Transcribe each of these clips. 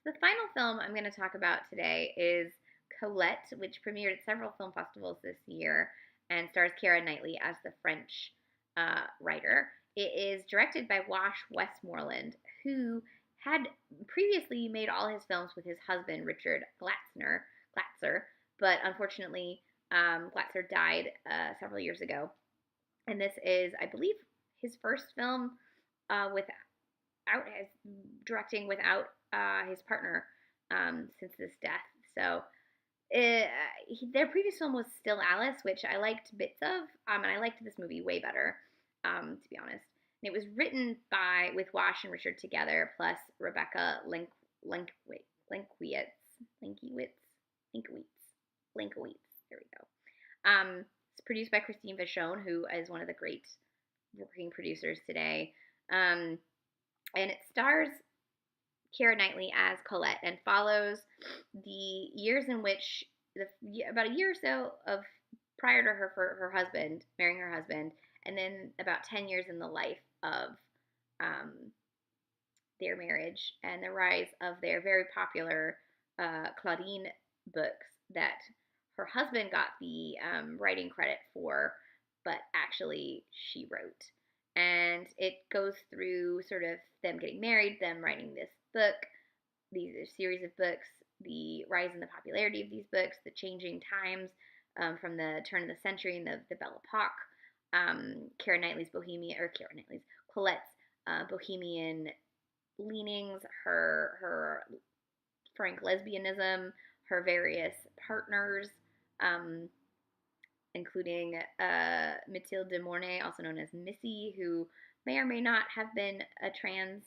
The final film I'm going to talk about today is Colette, which premiered at several film festivals this year and stars Keira Knightley as the French writer. It is directed by Wash Westmoreland, who had previously made all his films with his husband, Richard Glatzer, but unfortunately, Glatzer died several years ago. And this is, I believe, his first film without his directing without his partner since this death. So their previous film was Still Alice, which I liked bits of, and I liked this movie way better, to be honest. And it was written by with Wash and Richard together, plus Rebecca Linkiewicz, Linkiewicz. There we go. It's produced by Christine Vachon, who is one of the great working producers today. And it stars Keira Knightley as Colette and follows the years in which about a year or so of prior to her husband marrying her husband, and then about 10 years in the life of their marriage and the rise of their very popular Claudine books that her husband got the writing credit for, but actually she wrote. And it goes through sort of them getting married, them writing this book, these series of books, the rise in the popularity of these books, the changing times from the turn of the century and the Belle Epoque, Colette's bohemian leanings, her frank lesbianism, her various partners, um, including Mathilde de Mornay, also known as Missy, who may or may not have been a trans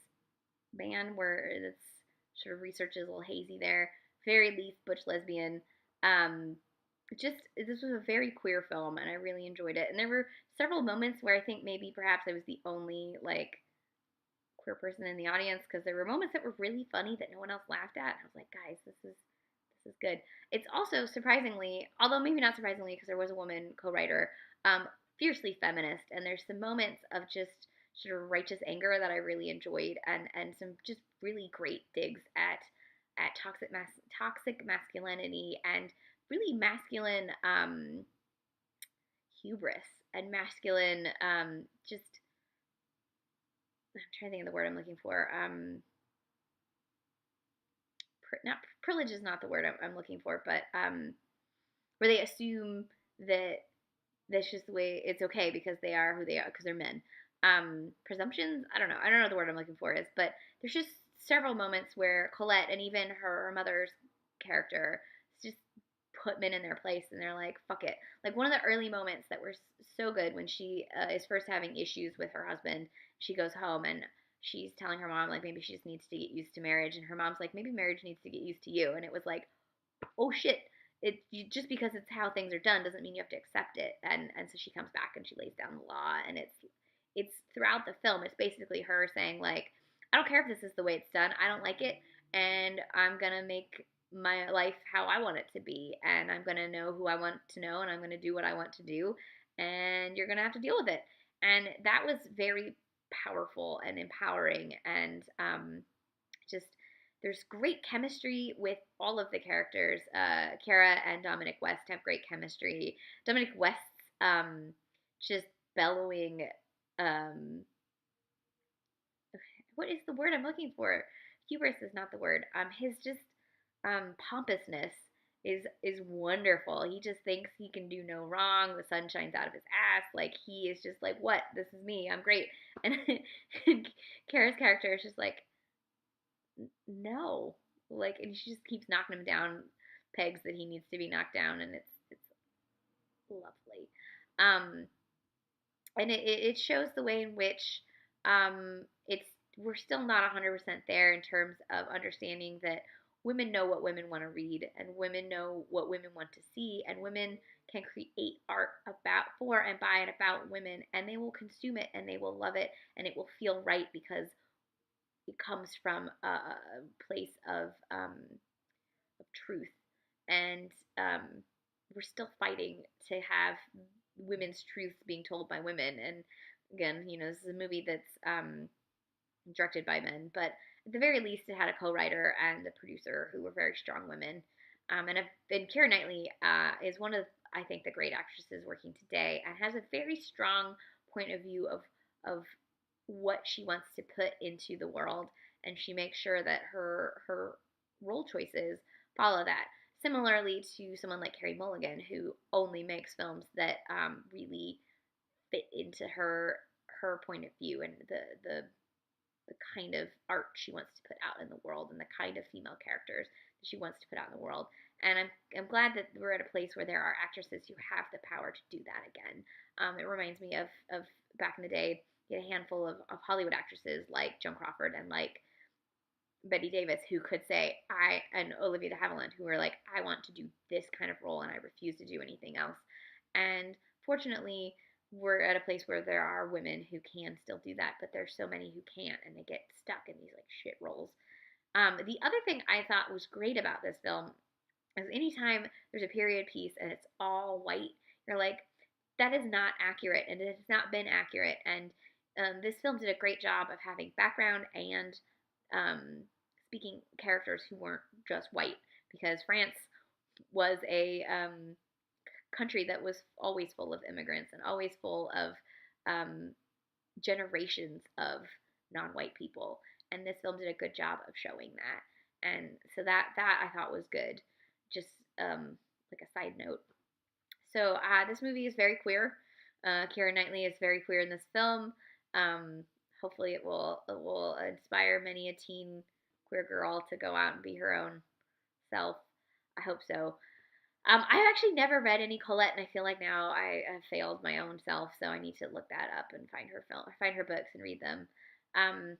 man, where it's sort of research is a little hazy there. Very leaf butch lesbian. Um, this was a very queer film, and I really enjoyed it. And there were several moments where I think maybe perhaps I was the only queer person in the audience, because there were moments that were really funny that no one else laughed at. And I was like, guys, this is good. It's also surprisingly, although maybe not surprisingly, because there was a woman co-writer, fiercely feminist, and there's some moments of just sort of righteous anger that I really enjoyed, and some just really great digs at toxic masculinity and really masculine hubris and masculine just I'm trying to think of the word I'm looking for. Not privilege is not the word I'm looking for, but where they assume that that's just the way it's okay because they are who they are because they're men. Presumptions. I don't know what the word I'm looking for is, but there's just several moments where Colette and even her mother's character just put men in their place, and they're like, fuck it. Like one of the early moments that were so good when she is first having issues with her husband. She goes home and she's telling her mom like maybe she just needs to get used to marriage, and her mom's like maybe marriage needs to get used to you, and it was like, oh shit. Just because it's how things are done doesn't mean you have to accept it, and so she comes back and she lays down the law, and it's throughout the film. It's basically her saying like, I don't care if this is the way it's done. I don't like it, and I'm gonna make my life how I want it to be, and I'm gonna know who I want to know, and I'm gonna do what I want to do, and you're gonna have to deal with it. And that was very powerful and empowering, and just there's great chemistry with all of the characters. Keira and Dominic West have great chemistry. Dominic West's just bellowing. Um, what is the word I'm looking for? Hubris is not the word. His just pompousness is wonderful. He just thinks he can do no wrong. The sun shines out of his ass. Like he is just like, what? This is me. I'm great. And Kara's character is just like, no, like, and she just keeps knocking him down pegs that he needs to be knocked down, and it's lovely. Um, and it shows the way in which it's we're still not 100% there in terms of understanding that women know what women want to read, and women know what women want to see, and women can create art about for and by and about women, and they will consume it and they will love it, and it will feel right because it comes from a place of truth, and we're still fighting to have women's truths being told by women. And again, this is a movie that's directed by men, but at the very least, it had a co-writer and a producer who were very strong women. And Keira Knightley is one of, I think, the great actresses working today, and has a very strong point of view of what she wants to put into the world, and she makes sure that her role choices follow that. Similarly to someone like Carey Mulligan, who only makes films that really fit into her point of view and the kind of art she wants to put out in the world and the kind of female characters that she wants to put out in the world. And I'm glad that we're at a place where there are actresses who have the power to do that again. It reminds me of back in the day, you had a handful of Hollywood actresses like Joan Crawford and like Betty Davis who could say, and Olivia de Havilland, who were like, I want to do this kind of role and I refuse to do anything else. And fortunately, we're at a place where there are women who can still do that, but there's so many who can't, and they get stuck in these like shit roles. The other thing I thought was great about this film is anytime there's a period piece and it's all white, you're like, that is not accurate, and it has not been accurate. And this film did a great job of having background and um, speaking characters who weren't just white, because France was a country that was always full of immigrants and always full of um, generations of non-white people, and this film did a good job of showing that. And so that I thought was good. Just like a side note. So this movie is very queer. Keira Knightley is very queer in this film. Um, Hopefully, it will inspire many a teen queer girl to go out and be her own self. I hope so. I've actually never read any Colette, and I feel like now I have failed my own self, so I need to look that up and find her books and read them. Um,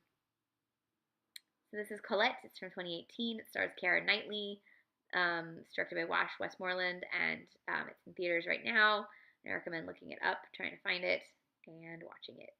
so this is Colette. It's from 2018. It stars Keira Knightley. It's directed by Wash Westmoreland, and it's in theaters right now. I recommend looking it up, trying to find it, and watching it.